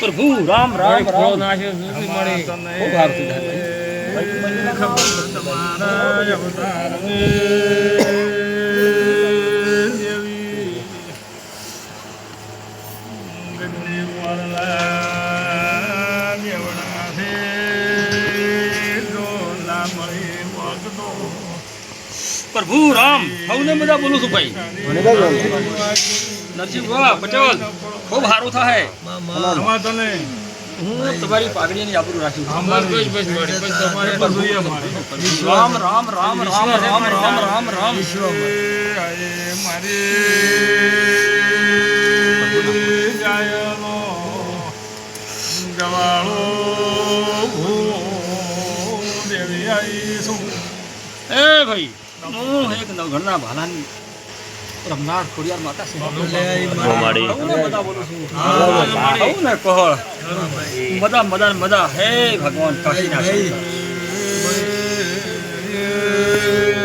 પ્રભુ રામ રામ રામ નાશ્યો સુધી મળે ખૂબ સારું પ્રભુ રામ સૌને મજા બોલું છું ભાઈ નરસિંહ પટેલ ખૂબ સારું થાય હું તમારી પાઘડીની આબરૂ રાખ્યું રામ રામ રામ રામ રામ રામ રામ રામ એ ભાઈ હું એક નવઘણના ભાલાની રમનાર ખોડિયાર માતા છે બધા બોલું છું ને કહળ મદા મદા મદા હે ભગવાન કાશીના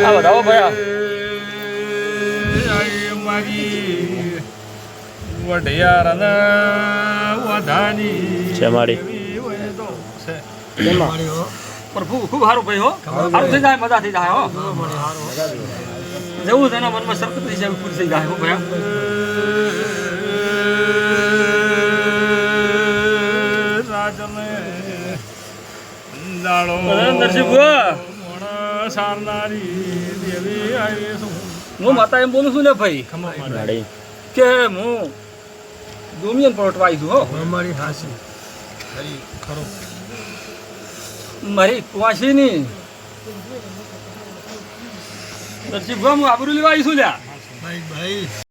આ બતાવો ભયા પ્રભુ ખૂબ સારું ભાઈ હો સારું થઈ જાય મજા થઈ જાય હો જેવું તેના મનમાં સરકત થઈ જાય પૂરી થઈ જાય હો ભયા નરસિંહ હું માતા એમ બોલું છું ને ભાઈ કે હું ડોમિયન પલટવા આવી છું હો મારી કુવાસીની નરસિંહ હું આબરૂ લેવા આવી છું લ્યા